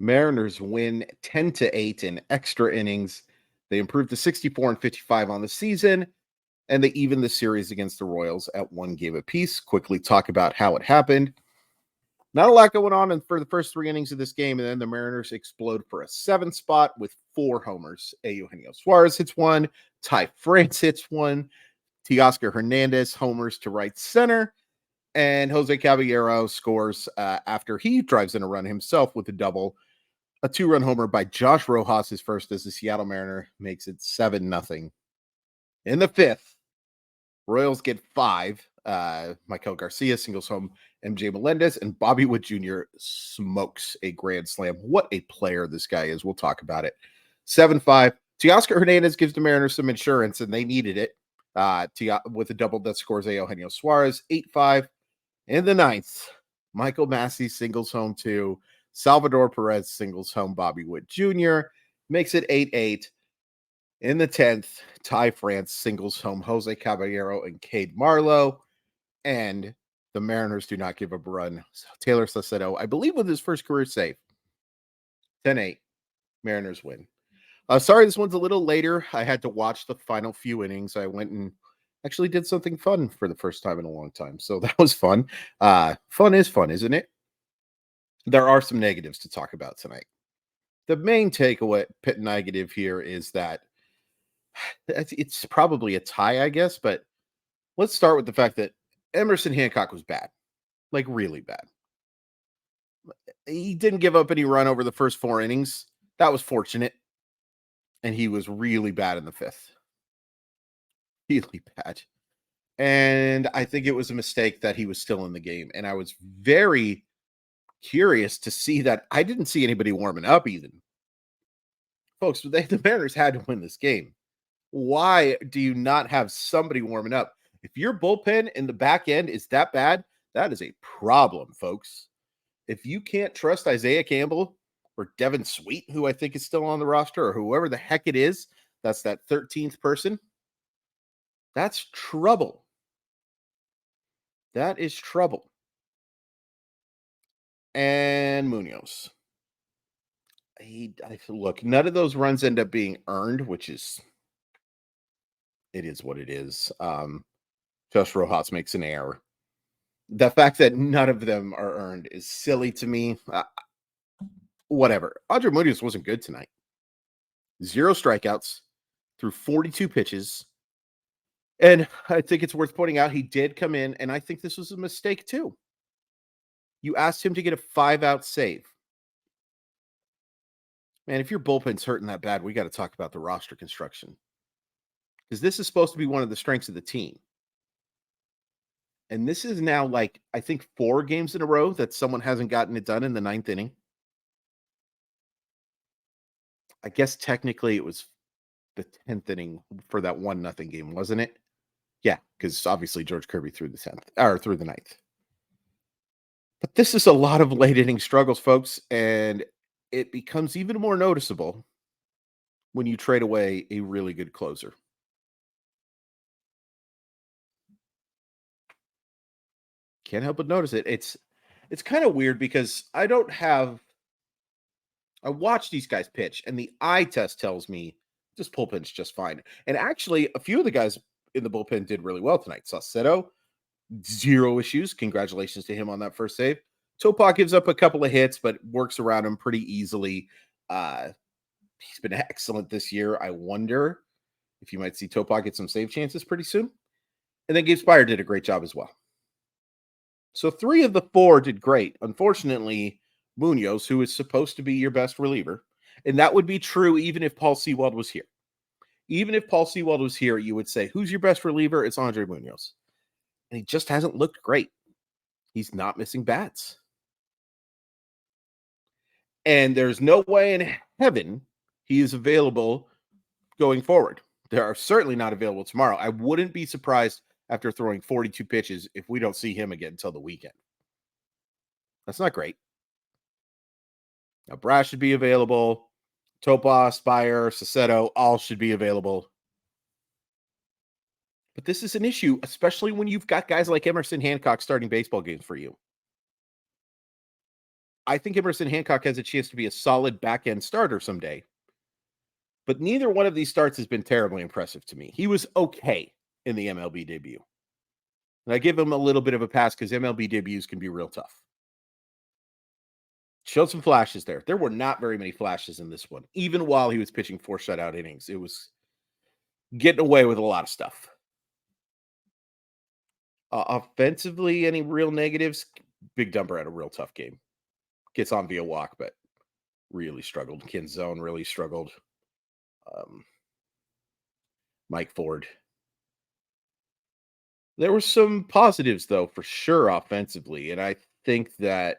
Mariners win 10-8 in extra innings. They improved to 64-55 on the season, and they even the series against the Royals at 1 game apiece. Quickly talk about how it happened. Not a lot going on for the first 3 innings of this game, and then the Mariners explode for a 7 spot with 4 homers. Eugenio Suarez hits 1, Ty France hits 1, Teoscar Hernandez homers to right center, and Jose Caballero scores after he drives in a run himself with a double. A 2-run homer by Josh Rojas, his first as a Seattle Mariner, makes it 7-0. In the 5th, Royals get 5. Michael Garcia singles home MJ Melendez, and Bobby Wood Jr. smokes a grand slam. What a player this guy is. We'll talk about it. 7-5. Teoscar Hernandez gives the Mariners some insurance, and they needed it with a double that scores Eugenio Suarez. 8-5. In the 9th, Michael Massey singles home 2. Salvador Perez singles home Bobby Wood Jr., makes it 8-8. In the 10th, Ty France singles home Jose Caballero and Cade Marlowe, and the Mariners do not give up a run. Taylor Saucedo, I believe, with his first career save. 10-8. Mariners win. Sorry, this one's a little later. I had to watch the final few innings. I went and actually did something fun for the first time in a long time, so that was fun. Fun is fun, isn't it? There are some negatives to talk about tonight. The main takeaway, pit negative here, is that it's probably a tie, I guess, but let's start with the fact that Emerson Hancock was bad, like really bad. He didn't give up any run over the first 4 innings. That was fortunate. And he was really bad in the 5th. Really bad. And I think it was a mistake that he was still in the game. And I was very curious to see that. I didn't see anybody warming up even. Folks, the Mariners had to win this game. Why do you not have somebody warming up? If your bullpen in the back end is that bad, that is a problem, folks. If you can't trust Isaiah Campbell or Devin Sweet, who I think is still on the roster, or whoever the heck it is, that's that 13th person, that's trouble. That is trouble. And Munoz. Look, none of those runs end up being earned, which is, it is what it is. Josh Rojas makes an error. The fact that none of them are earned is silly to me. Whatever. Andre Munoz wasn't good tonight. 0 strikeouts through 42 pitches. And I think it's worth pointing out he did come in, and I think this was a mistake too. You asked him to get a 5-out save. Man, if your bullpen's hurting that bad, we got to talk about the roster construction. Because this is supposed to be one of the strengths of the team. And this is now like, I think 4 games in a row that someone hasn't gotten it done in the 9th inning. I guess technically it was the 10th inning for that 1-0 game, wasn't it? Yeah, because obviously George Kirby threw the 10th or through the 9th. But this is a lot of late inning struggles, folks, and it becomes even more noticeable when you trade away a really good closer. Can't help but notice it. It's kind of weird because I watch these guys pitch, and the eye test tells me this bullpen's just fine. And actually, a few of the guys in the bullpen did really well tonight. Saucedo, 0 issues. Congratulations to him on that first save. Topak gives up a couple of hits, but works around him pretty easily. He's been excellent this year. I wonder if you might see Topak get some save chances pretty soon. And then Gabe Spire did a great job as well. So 3 of the 4 did great. Unfortunately, Munoz, who is supposed to be your best reliever, and that would be true even if Paul Sewald was here. Even if Paul Sewald was here, you would say, who's your best reliever? It's Andre Munoz. And he just hasn't looked great. He's not missing bats. And there's no way in heaven he is available going forward. They are certainly not available tomorrow. I wouldn't be surprised after throwing 42 pitches if we don't see him again until the weekend. That's not great. Now, Brash should be available. Topa, Spire, Saucedo, all should be available. But this is an issue, especially when you've got guys like Emerson Hancock starting baseball games for you. I think Emerson Hancock has a chance to be a solid back end starter someday. But neither one of these starts has been terribly impressive to me. He was okay in the MLB debut. And I give him a little bit of a pass because MLB debuts can be real tough. Showed some flashes there. There were not very many flashes in this one, even while he was pitching 4 shutout innings. It was getting away with a lot of stuff. Offensively, any real negatives? Big Dumper had a real tough game. Gets on via walk, but really struggled. Kinzone really struggled. Mike Ford. There were some positives, though, for sure, offensively. And I think that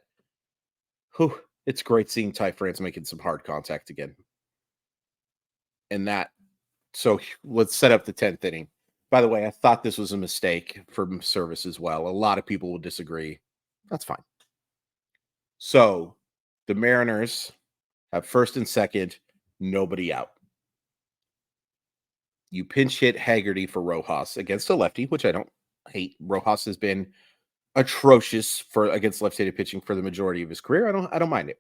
it's great seeing Ty France making some hard contact again. And that, so let's set up the 10th inning. By the way, I thought this was a mistake from service as well. A lot of people will disagree. That's fine. So the Mariners have first and second, nobody out. You pinch hit Haggerty for Rojas against a lefty, which I don't hate. Rojas has been atrocious for against left-handed pitching for the majority of his career. I don't mind it.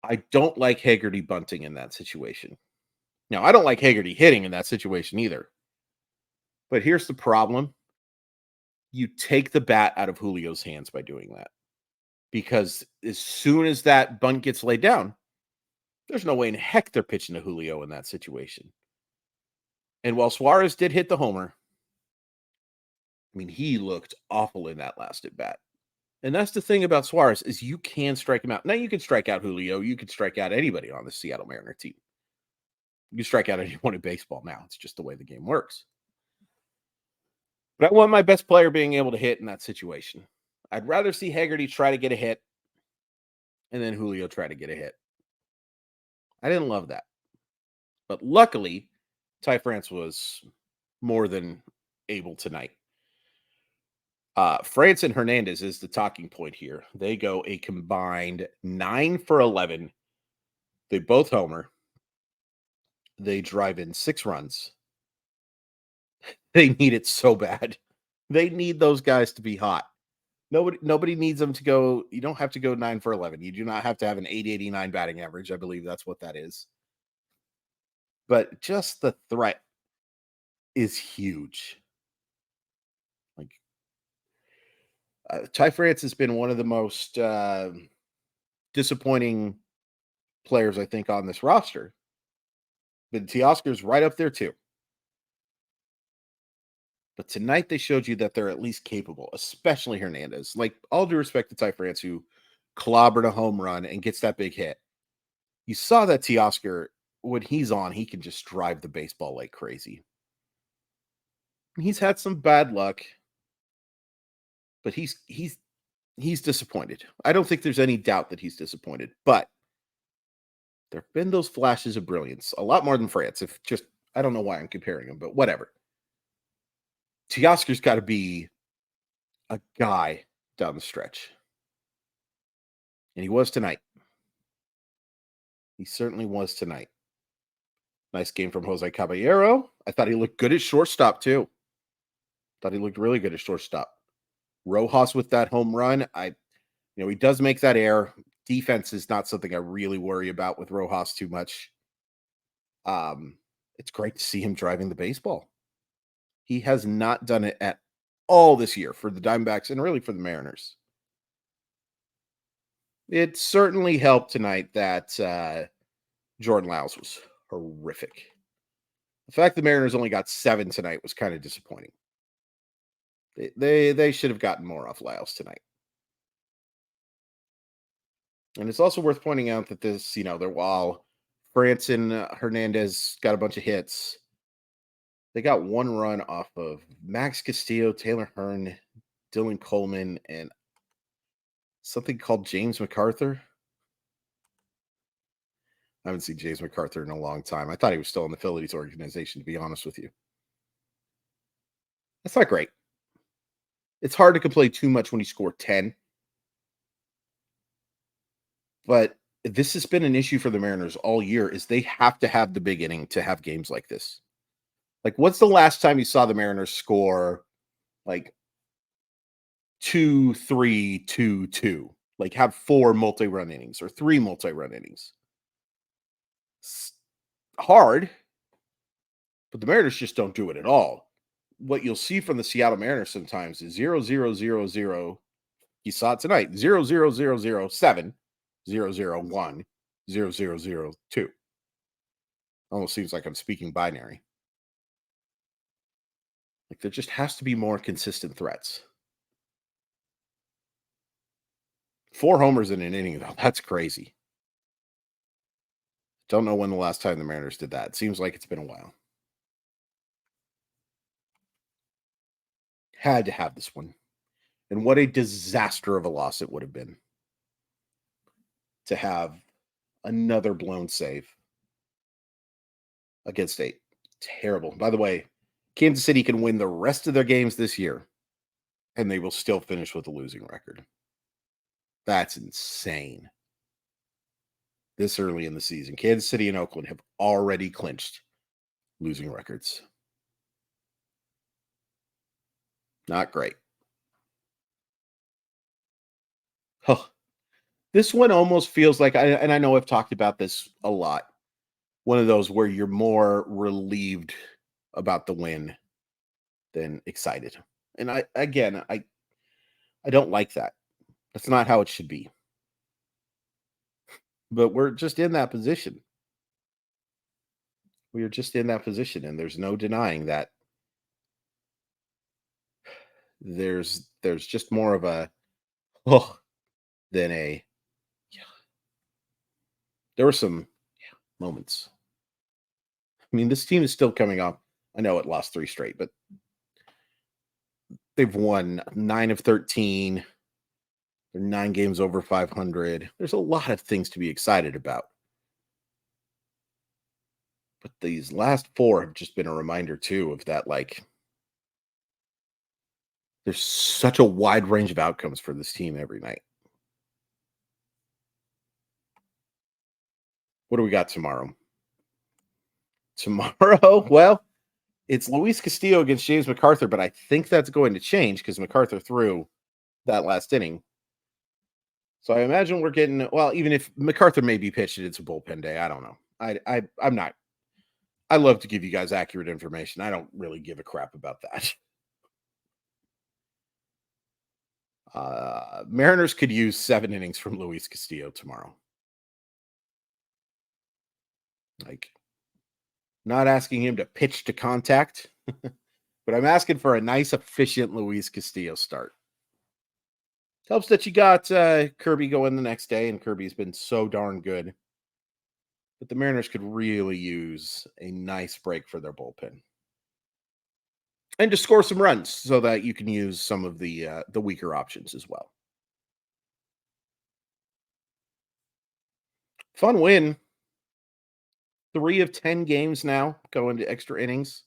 I don't like Haggerty bunting in that situation. Now, I don't like Haggerty hitting in that situation either. But here's the problem. You take the bat out of Julio's hands by doing that. Because as soon as that bunt gets laid down, there's no way in heck they're pitching to Julio in that situation. And while Suarez did hit the homer, I mean, he looked awful in that last at bat. And that's the thing about Suarez is you can strike him out. Now you can strike out Julio. You can strike out anybody on the Seattle Mariner team. You can strike out anyone in baseball now. It's just the way the game works. But I want my best player being able to hit in that situation. I'd rather see Haggerty try to get a hit and then Julio try to get a hit. I didn't love that. But luckily, Ty France was more than able tonight. France and Hernandez is the talking point here. They go a combined 9 for 11. They both homer. They drive in 6 runs. They need it so bad. They need those guys to be hot. Nobody needs them to go. You don't have to go 9 for 11. You do not have to have an 889 batting average. I believe that's what that is. But just the threat is huge. Like Ty France has been one of the most disappointing players, I think, on this roster. But Teoscar's right up there too. But tonight they showed you that they're at least capable, especially Hernandez. Like, all due respect to Ty France, who clobbered a home run and gets that big hit. You saw that Teoscar, when he's on, he can just drive the baseball like crazy. He's had some bad luck, but he's disappointed. I don't think there's any doubt that he's disappointed, but there have been those flashes of brilliance, a lot more than France. I don't know why I'm comparing them, but whatever. Teoscar's got to be a guy down the stretch. And he was tonight. He certainly was tonight. Nice game from Jose Caballero. I thought he looked good at shortstop, too. Thought he looked really good at shortstop. Rojas with that home run. He does make that error. Defense is not something I really worry about with Rojas too much. It's great to see him driving the baseball. He has not done it at all this year for the Diamondbacks and really for the Mariners. It certainly helped tonight that Jordan Lyles was horrific. The fact the Mariners only got 7 tonight was kind of disappointing. They should have gotten more off Lyles tonight. And it's also worth pointing out that this, they're while France and Hernandez got a bunch of hits, they got 1 run off of Max Castillo, Taylor Hearn, Dylan Coleman, and something called James MacArthur. I haven't seen James MacArthur in a long time. I thought he was still in the Phillies organization, to be honest with you. That's not great. It's hard to complain too much when you score 10. But this has been an issue for the Mariners all year, is they have to have the big inning to have games like this. Like, what's the last time you saw the Mariners score like 2-3, 2-2? Like have 4 multi-run innings or 3 multi-run innings. It's hard, but the Mariners just don't do it at all. What you'll see from the Seattle Mariners sometimes is 0-0-0-0. You saw it tonight. 0-0-0-0-7, 0-0-1, 0-0-0-2. Almost seems like I'm speaking binary. Like there just has to be more consistent threats. 4 homers in an inning, though. That's crazy. Don't know when the last time the Mariners did that. It seems like it's been a while. Had to have this one. And what a disaster of a loss it would have been to have another blown save against a terrible. By the way, Kansas City can win the rest of their games this year, and they will still finish with a losing record. That's insane. This early in the season, Kansas City and Oakland have already clinched losing records. Not great. Huh. This one almost feels like, and I know I've talked about this a lot, one of those where you're more relieved about the win than excited. And I don't like that. That's not how it should be. But we're just in that position. We are just in that position, and there's no denying that there's just more of a oh than a yeah. There were some moments. I mean, this team is still coming off. I know it lost 3 straight, but they've won 9 of 13. They're 9 games over 500. There's a lot of things to be excited about. But these last 4 have just been a reminder too of that, like there's such a wide range of outcomes for this team every night. What do we got tomorrow? Tomorrow, well, it's Luis Castillo against James MacArthur, but I think that's going to change because MacArthur threw that last inning. So I imagine we're getting even if MacArthur may be pitched, it's a bullpen day. I don't know. I'm not. I love to give you guys accurate information. I don't really give a crap about that. Mariners could use 7 innings from Luis Castillo tomorrow. Like, not asking him to pitch to contact, but I'm asking for a nice, efficient Luis Castillo start. Helps that you got Kirby going the next day, and Kirby's been so darn good. But the Mariners could really use a nice break for their bullpen. And to score some runs so that you can use some of the weaker options as well. Fun win. 3 of 10 games now go into extra innings.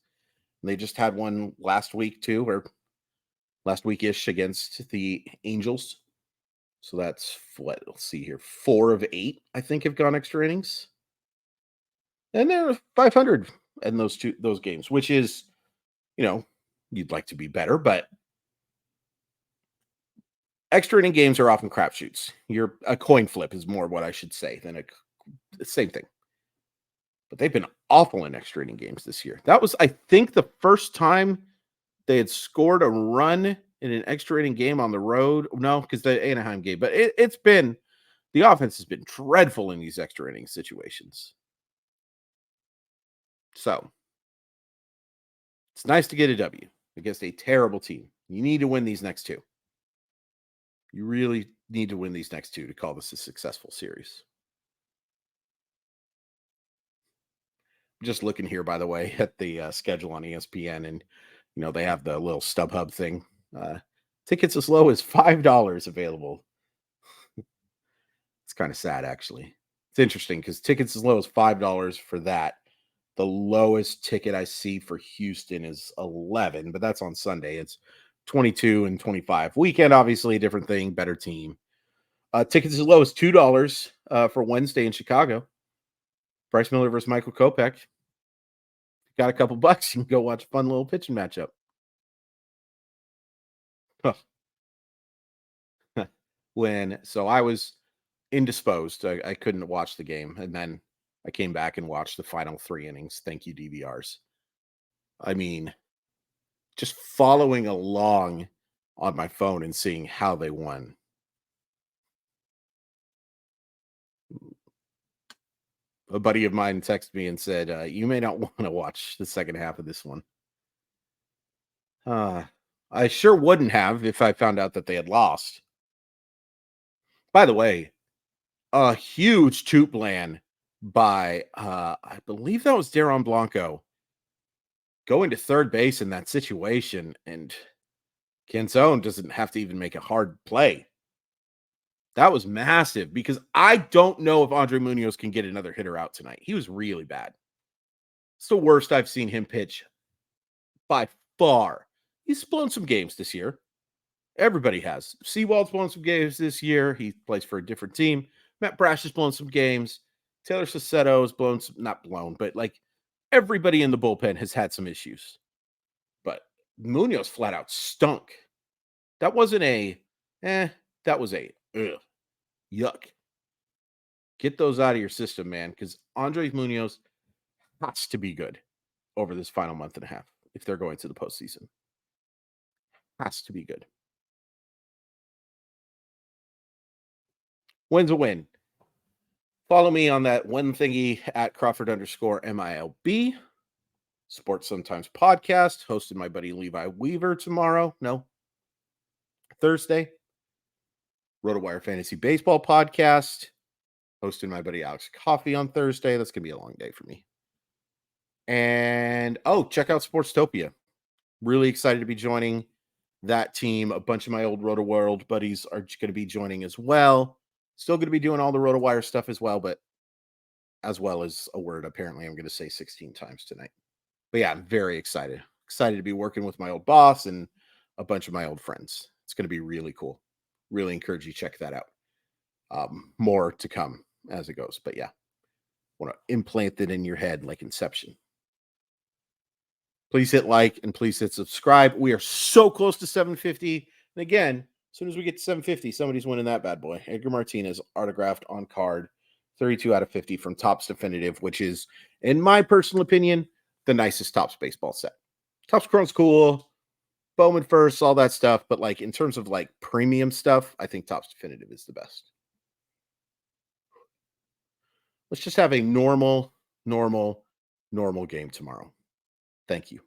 And they just had one last week too, or last week-ish against the Angels. So that's what, let's see here. 4 of 8, I think, have gone extra innings. And they're 500 in those games, which is, you'd like to be better, but extra inning games are often crapshoots. A coin flip is more what I should say than same thing. But they've been awful in extra inning games this year. That was, I think, the first time they had scored a run in an extra inning game on the road. No, because the Anaheim game. But it's been, the offense has been dreadful in these extra inning situations. So it's nice to get a W against a terrible team. You need to win these next 2. You really need to win these next 2 to call this a successful series. I'm just looking here, by the way, at the schedule on ESPN, and they have the little StubHub thing. Tickets as low as $5 available. It's kind of sad, actually. It's interesting because tickets as low as $5 for that. The lowest ticket I see for Houston is 11, but that's on Sunday. It's 22 and 25. Weekend, obviously, a different thing, better team. Tickets as low as $2 for Wednesday in Chicago. Bryce Miller versus Michael Kopech. Got a couple bucks, you can go watch a fun little pitching matchup. So I was indisposed. I couldn't watch the game. And then I came back and watched the final 3 innings. Thank you, DVRs. I mean, just following along on my phone and seeing how they won. A buddy of mine texted me and said, "You may not want to watch the second half of this one." Uh, I sure wouldn't have if I found out that they had lost. By the way, a huge Touplan by I believe that was Daron Blanco going to third base in that situation, and Canzone doesn't have to even make a hard play. That was massive because I don't know if Andre Munoz can get another hitter out tonight. He was really bad. It's the worst I've seen him pitch by far. He's blown some games this year. Everybody has. Seawald's blown some games this year. He plays for a different team. Matt Brash has blown some games. Taylor Sassetto has blown some, not blown, but like everybody in the bullpen has had some issues. But Munoz flat out stunk. That wasn't that was a yuck. Get those out of your system, man, because Andres Munoz has to be good over this final month and a half if they're going to the postseason. Has to be good. Win's a win. Follow me on that one thingy at Crawford_MILB. Sports Sometimes podcast, hosted my buddy Levi Weaver tomorrow. No, Thursday. RotoWire Fantasy Baseball podcast, hosting my buddy Alex Coffey on Thursday. That's going to be a long day for me. And, check out Sportstopia. Really excited to be joining that team. A bunch of my old Roto World buddies are going to be joining as well. Still going to be doing all the RotoWire stuff as well, but as well as a word apparently I'm going to say 16 times tonight. But yeah, I'm very excited. Excited to be working with my old boss and a bunch of my old friends. It's going to be really cool. Really encourage you to check that out. More to come as it goes. But yeah, want to implant it in your head like Inception. Please hit like and please hit subscribe. We are so close to 750. And again, as soon as we get to 750, somebody's winning that bad boy. Edgar Martinez, autographed on card, 32 out of 50 from Topps Definitive, which is, in my personal opinion, the nicest Topps baseball set. Topps Chrome's cool, Bowman first, all that stuff. But like in terms of like premium stuff, I think Topps Definitive is the best. Let's just have a normal game tomorrow. Thank you.